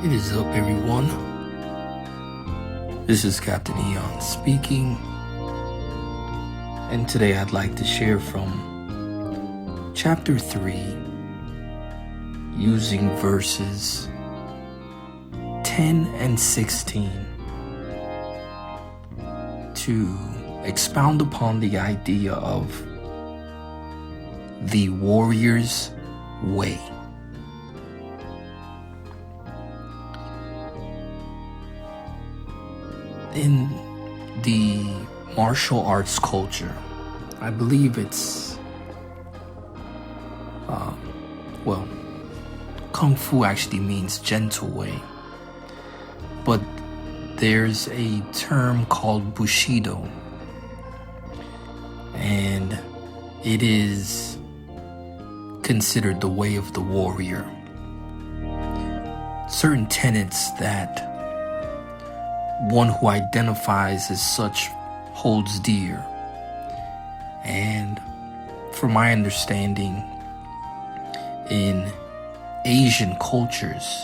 It is up, everyone. This is Captain Eon speaking, and today I'd like to share from chapter 3, using verses 10 and 16 to expound upon the idea of the warrior's way. In the martial arts culture, I believe it's, Kung Fu actually means gentle way. But there's a term called Bushido, and it is considered the way of the warrior. Certain tenets that one who identifies as such holds dear. And from my understanding, in Asian cultures,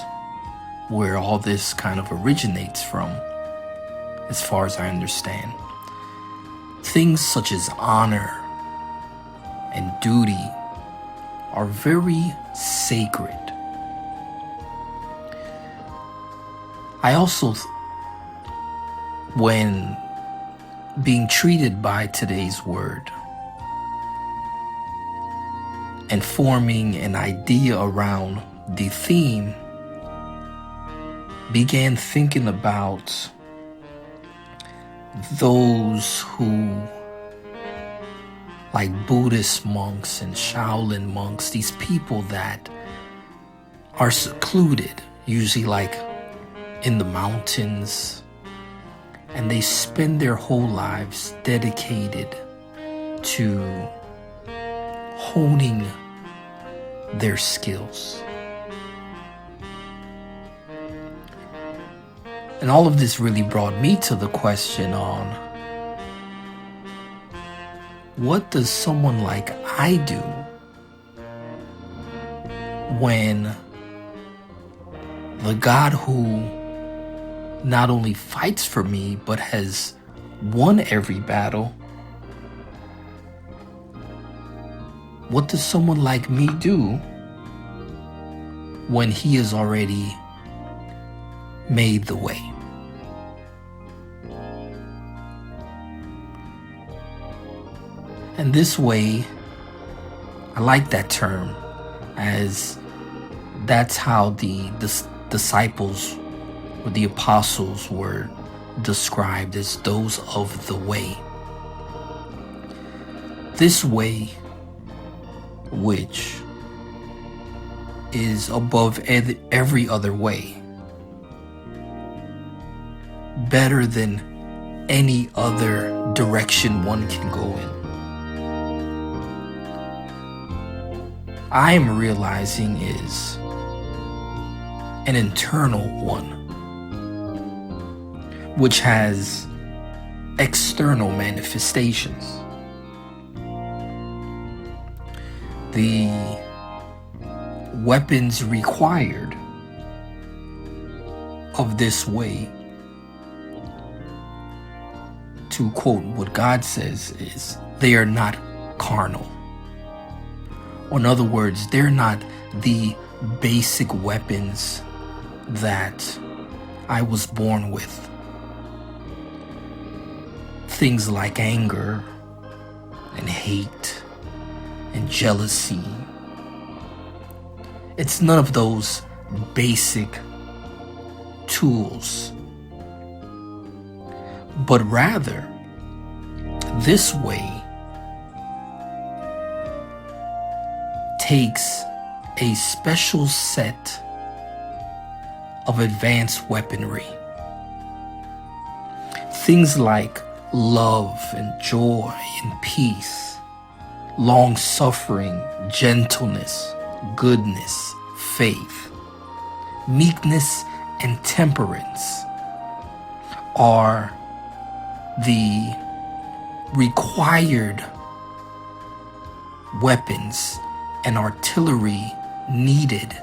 where all this kind of originates from, as far as I understand, things such as honor and duty are very sacred. I also when being treated by today's word and forming an idea around the theme, began thinking about those who, like Buddhist monks and Shaolin monks, these people that are secluded, usually like in the mountains, and they spend their whole lives dedicated to honing their skills. And all of this really brought me to the question on, what does someone like I do when the God who not only fights for me, but has won every battle? What does someone like me do when he has already made the way? And this way, I like that term, as that's how the disciples or the apostles were described, as those of the way. This way, which is above every other way, better than any other direction one can go in. I am realizing is an internal one, which has external manifestations. The weapons required of this way, to quote what God says, is they are not carnal. Or in other words, they're not the basic weapons that I was born with. Things like anger and hate and jealousy. It's none of those basic tools, but rather this way takes a special set of advanced weaponry. Things like love and joy and peace, long-suffering, gentleness, goodness, faith, meekness, and temperance are the required weapons and artillery needed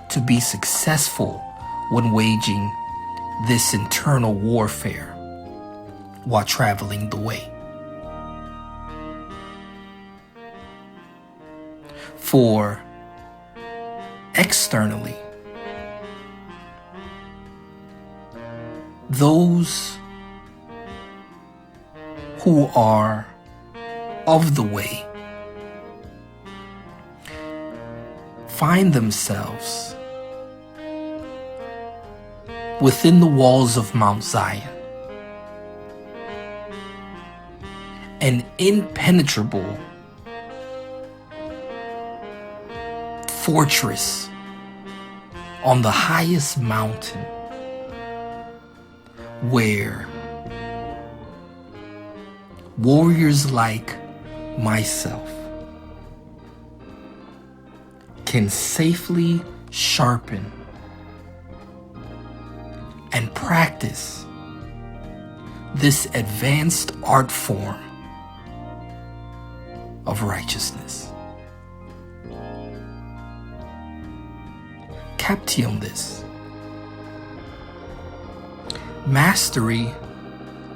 to be successful when waging this internal warfare while traveling the way. For externally, those who are of the way find themselves within the walls of Mount Zion, an impenetrable fortress on the highest mountain, where warriors like myself can safely sharpen and practice this advanced art form of righteousness. Caption this. Mastery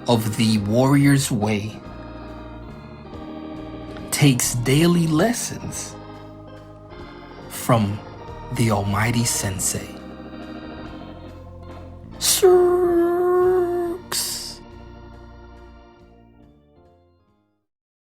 of the warrior's way takes daily lessons from the Almighty Sensei. Sir.